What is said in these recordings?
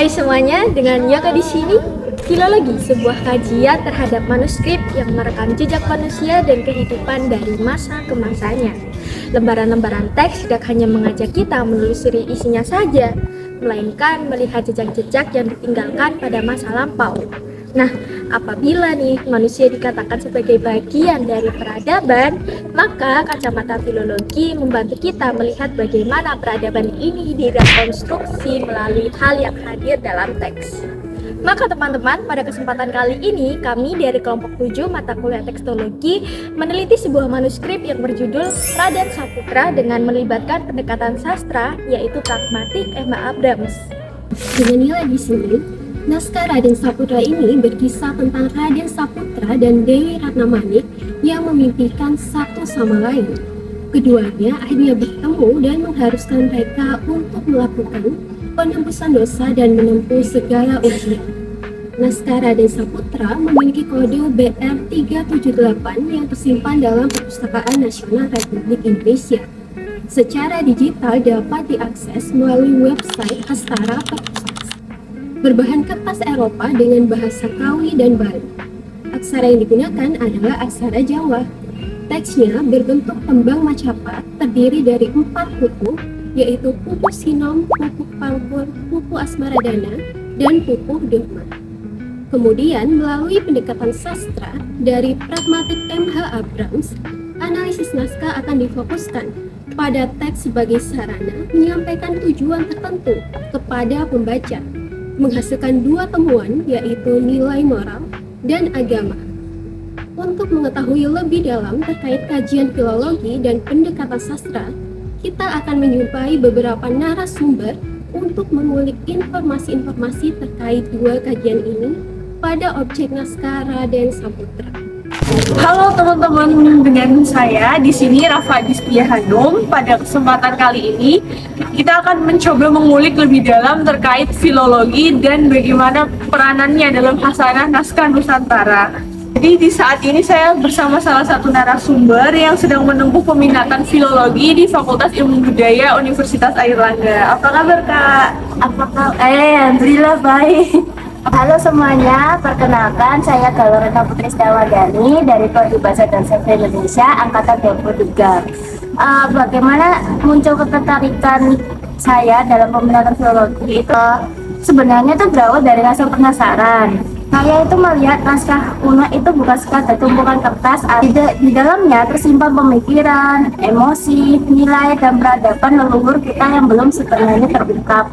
Hai semuanya, dengan Yoga di sini. Filologi, sebuah kajian terhadap manuskrip yang merekam jejak manusia dan kehidupan dari masa ke masanya. Lembaran-lembaran teks tidak hanya mengajak kita menelusuri isinya saja, melainkan melihat jejak-jejak yang ditinggalkan pada masa lampau. Nah, apabila nih manusia dikatakan sebagai bagian dari peradaban, maka kacamata filologi membantu kita melihat bagaimana peradaban ini direkonstruksi melalui hal yang hadir dalam teks. Maka teman-teman, pada kesempatan kali ini kami dari kelompok 7 mata kuliah tekstologi meneliti sebuah manuskrip yang berjudul Raden Saputra dengan melibatkan pendekatan sastra yaitu pragmatik Emma Abrams. Dengan nilai di sini, naskah Raden Saputra ini berkisah tentang Raden Saputra dan Dewi Ratnamanik yang memimpikan satu sama lain. Keduanya akhirnya bertemu dan mengharuskan mereka untuk melakukan penembusan dosa dan menempuh segala ujian. Naskah Raden Saputra memiliki kode BR 378 yang tersimpan dalam Perpustakaan Nasional Republik Indonesia. Secara digital dapat diakses melalui website Hastara Perpustaka. Berbahan kertas Eropa dengan bahasa Kawi dan Bali. Aksara yang digunakan adalah aksara Jawa. Teksnya berbentuk tembang macapat terdiri dari 4 pupuh, yaitu pupuh Sinom, pupuh Pangkur, pupuh Asmaradana, dan pupuh Dharma. Kemudian melalui pendekatan sastra dari pragmatik M.H. Abrams, analisis naskah akan difokuskan pada teks sebagai sarana menyampaikan tujuan tertentu kepada pembaca, menghasilkan 2 temuan yaitu nilai moral dan agama. Untuk mengetahui lebih dalam terkait kajian filologi dan pendekatan sastra, kita akan menjumpai beberapa narasumber untuk mengulik informasi-informasi terkait 2 kajian ini pada objek naskah Raden Saputra. Halo teman-teman, dengan saya di sini Rafa Distia Hanum. Pada kesempatan kali ini kita akan mencoba mengulik lebih dalam terkait filologi dan bagaimana peranannya dalam khasanah naskah Nusantara. Jadi di saat ini saya bersama salah satu narasumber yang sedang menempuh peminatan filologi di Fakultas Ilmu Budaya Universitas Airlangga. Apa kabar Kak? Alhamdulillah baik. Halo semuanya, perkenalkan saya Galorena Putri Setiawadani dari Prodi Bahasa dan Sastra Indonesia Angkatan 23. Bagaimana muncul ketertarikan saya dalam peminatan filologi itu sebenarnya itu berawal dari rasa penasaran. Saya itu melihat naskah kuno itu bukan sekadar tumpukan kertas, di dalamnya tersimpan pemikiran, emosi, nilai, dan peradaban leluhur kita yang belum sebenarnya terungkap.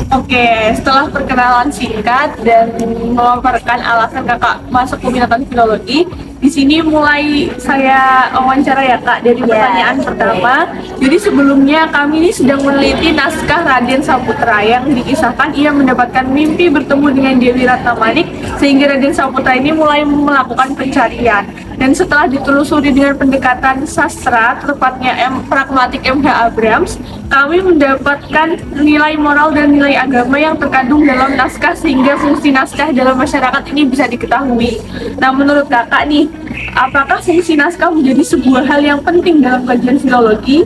Oke, setelah perkenalan singkat dan memaparkan alasan kakak masuk peminatan filologi, di sini mulai saya wawancara ya Kak dari pertanyaan pertama. Jadi sebelumnya kami ini sedang meneliti naskah Raden Saputra yang dikisahkan ia mendapatkan mimpi bertemu dengan Dewi Ratnamanik sehingga Raden Saputra ini mulai melakukan pencarian. Dan setelah ditelusuri dengan pendekatan sastra, tepatnya pragmatik M.H. Abrams, kami mendapatkan nilai moral dan nilai agama yang terkandung dalam naskah sehingga fungsi naskah dalam masyarakat ini bisa diketahui. Nah, menurut kakak nih, apakah fungsi naskah menjadi sebuah hal yang penting dalam kajian filologi?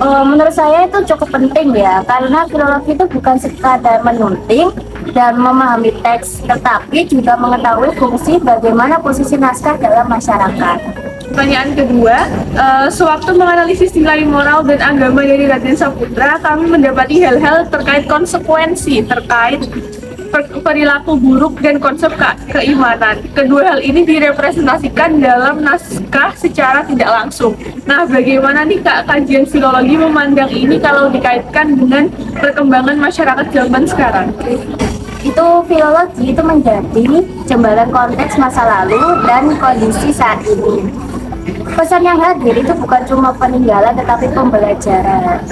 Menurut saya itu cukup penting ya, karena filologi itu bukan sekadar menunting dan memahami teks, tetapi juga mengetahui fungsi bagaimana posisi naskah dalam masyarakat. Pertanyaan kedua, sewaktu menganalisis nilai moral dan agama dari Raden Saputra, kami mendapati hal-hal terkait konsekuensi, terkait perilaku buruk dan konsep keimanan. Kedua hal ini direpresentasikan dalam naskah secara tidak langsung. Nah, bagaimana nih Kak kajian filologi memandang ini kalau dikaitkan dengan perkembangan masyarakat zaman sekarang? Itu filologi itu menjadi jembatan konteks masa lalu dan kondisi saat ini. Pesan yang hadir itu bukan cuma peninggalan tetapi pembelajaran.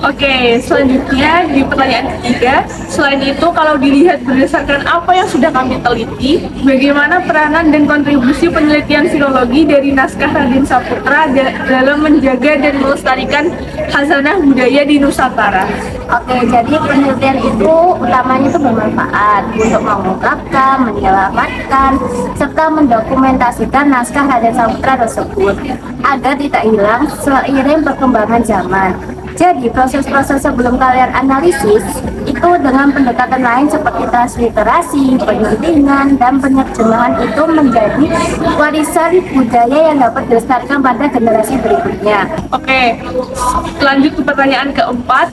Oke, selanjutnya di pertanyaan ketiga, selain itu kalau dilihat berdasarkan apa yang sudah kami teliti, bagaimana peranan dan kontribusi penelitian filologi dari naskah Raden Saputra dalam menjaga dan melestarikan khazanah budaya di Nusantara? Oke, jadi penelitian itu utamanya itu bermanfaat untuk mengungkapkan, menyelamatkan, serta mendokumentasikan naskah Raden Saputra tersebut agar tidak hilang seiring perkembangan zaman. Jadi proses-proses sebelum kalian analisis itu dengan pendekatan lain seperti transliterasi, penyuntingan, dan penerjemahan itu menjadi warisan budaya yang dapat dilestarikan pada generasi berikutnya. Oke, lanjut ke pertanyaan keempat.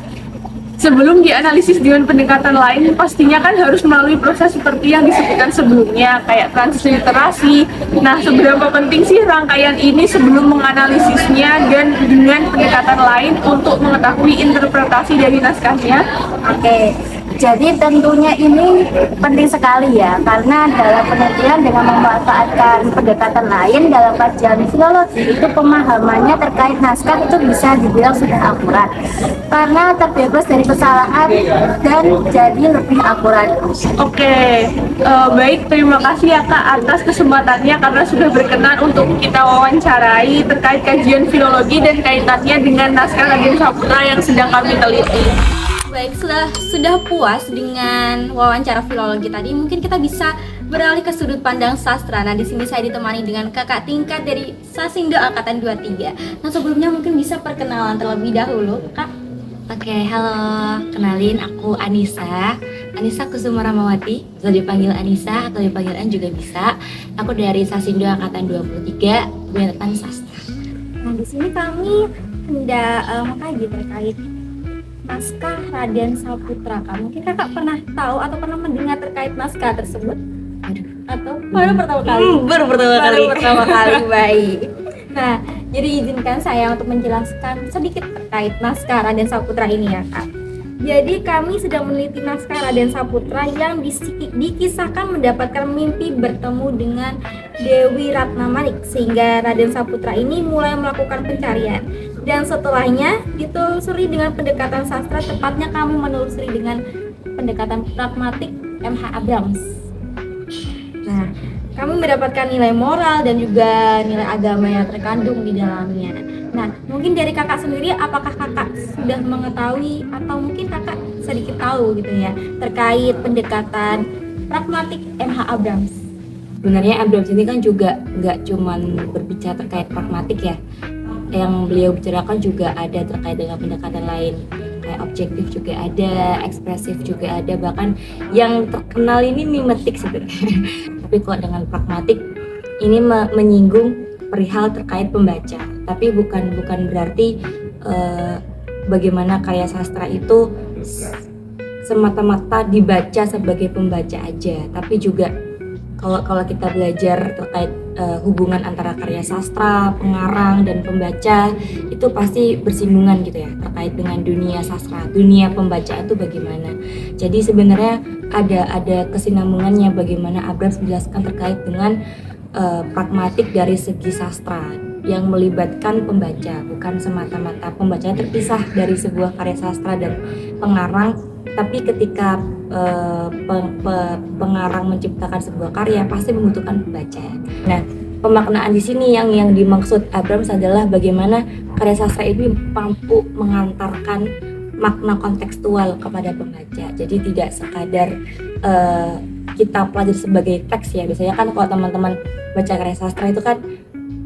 Sebelum dianalisis dengan pendekatan lain, pastinya kan harus melalui proses seperti yang disebutkan sebelumnya, kayak transliterasi. Nah, seberapa penting sih rangkaian ini sebelum menganalisisnya dan dengan pendekatan lain untuk mengetahui interpretasi dari naskahnya? Oke, jadi tentunya ini penting sekali ya, karena dalam penelitian dengan memanfaatkan pendekatan lain dalam kajian filologi itu pemahamannya terkait naskah itu bisa dibilang sudah akurat, karena terbebas dari kesalahan dan jadi lebih akurat. Oke, baik, terima kasih ya Kak atas kesempatannya karena sudah berkenan untuk kita wawancarai terkait kajian filologi dan kaitannya dengan naskah Raden Saputra yang sedang kami teliti. Baik, sudah puas dengan wawancara filologi tadi, mungkin kita bisa beralih ke sudut pandang sastra. Nah, di sini saya ditemani dengan kakak tingkat dari Sasindo Angkatan 23. Nah, sebelumnya mungkin bisa perkenalan terlebih dahulu, Kak. Oke, halo. Kenalin, aku Anissa Kusuma Ramawati. Bisa dipanggil Anissa atau dipanggil An juga bisa. Aku dari Sasindo Angkatan 23, Kebanyakan Sastra. Nah, di sini kami hendak mengkaji terkait naskah Raden Saputra. Mungkin kakak pernah tahu atau pernah mendengar terkait naskah tersebut? Atau baru pertama kali? Baru Pertama kali, baik. Nah, jadi izinkan saya untuk menjelaskan sedikit terkait naskah Raden Saputra ini ya, Kak. Jadi kami sedang meneliti naskah Raden Saputra yang dikisahkan mendapatkan mimpi bertemu dengan Dewi Ratnamanik, sehingga Raden Saputra ini mulai melakukan pencarian. Dan setelahnya ditelusuri dengan pendekatan sastra, tepatnya kami menelusuri dengan pendekatan pragmatik M.H. Abrams. Nah, kami mendapatkan nilai moral dan juga nilai agama yang terkandung di dalamnya. Nah, mungkin dari kakak sendiri, apakah kakak sudah mengetahui atau mungkin kakak sedikit tahu gitu ya terkait pendekatan pragmatik M.H. Abrams? Sebenarnya Abrams ini kan juga nggak cuman berbicara terkait pragmatik ya. Yang beliau bicarakan juga ada terkait dengan pendekatan lain, kayak objektif juga ada, ekspresif juga ada, bahkan yang terkenal ini mimetik sebenarnya. Tapi kalau dengan pragmatik ini menyinggung perihal terkait pembaca, tapi bukan berarti bagaimana karya sastra itu semata-mata dibaca sebagai pembaca aja, tapi juga kalau kita belajar terkait hubungan antara karya sastra, pengarang, dan pembaca, itu pasti bersinggungan gitu ya, terkait dengan dunia sastra, dunia pembaca itu bagaimana. Jadi sebenarnya ada kesinambungannya bagaimana Abrams menjelaskan terkait dengan pragmatik dari segi sastra yang melibatkan pembaca, bukan semata-mata pembacanya terpisah dari sebuah karya sastra dan pengarang. Tapi ketika pengarang menciptakan sebuah karya pasti membutuhkan pembaca. Nah, pemaknaan di sini yang dimaksud Abrams adalah bagaimana karya sastra ini mampu mengantarkan makna kontekstual kepada pembaca. Jadi tidak sekadar kita pelajari sebagai teks ya. Biasanya kan kalau teman-teman baca karya sastra itu kan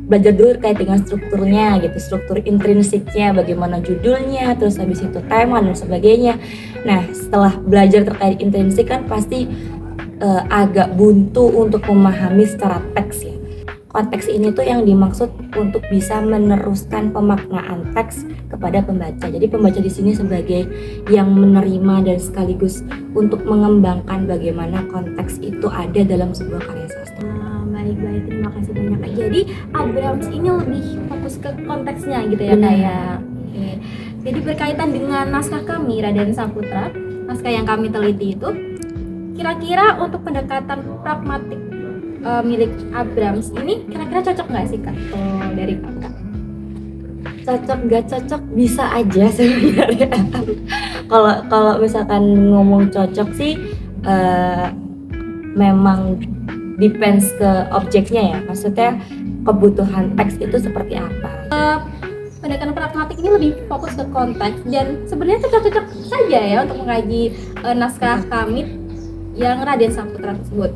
belajar dulu terkait dengan strukturnya gitu, struktur intrinsiknya, bagaimana judulnya, terus habis itu tema dan sebagainya. Nah, setelah belajar terkait intrinsik kan pasti agak buntu untuk memahami secara teks ya. Konteks ini tuh yang dimaksud untuk bisa meneruskan pemaknaan teks kepada pembaca. Jadi pembaca di sini sebagai yang menerima dan sekaligus untuk mengembangkan bagaimana konteks itu ada dalam sebuah karya sastra. Baik, terima kasih banyak Kak. Jadi Abrams ini lebih fokus ke konteksnya gitu ya Kak ya. Oke. Jadi berkaitan dengan naskah kami Raden Saputra, naskah yang kami teliti itu, kira-kira untuk pendekatan pragmatik milik Abrams ini kira-kira cocok nggak sih Kak dari Kakak? Cocok gak cocok bisa aja sebenarnya. Kalau misalkan ngomong cocok sih memang depends ke objeknya ya, maksudnya kebutuhan teks itu seperti apa. Pendekatan pragmatik ini lebih fokus ke konteks dan sebenarnya cocok-cocok saja ya untuk mengkaji naskah kami yang Raden Saputra tersebut.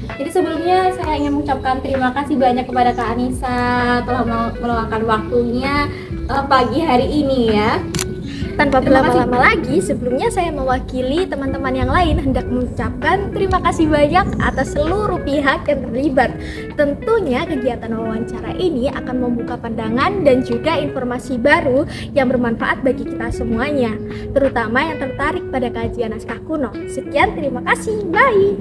Jadi sebelumnya saya ingin mengucapkan terima kasih banyak kepada Kak Anissa telah meluangkan waktunya pagi hari ini ya. Tanpa berlama-lama lagi, sebelumnya saya mewakili teman-teman yang lain hendak mengucapkan terima kasih banyak atas seluruh pihak yang terlibat. Tentunya kegiatan wawancara ini akan membuka pandangan dan juga informasi baru yang bermanfaat bagi kita semuanya, terutama yang tertarik pada kajian naskah kuno. Sekian, terima kasih, bye!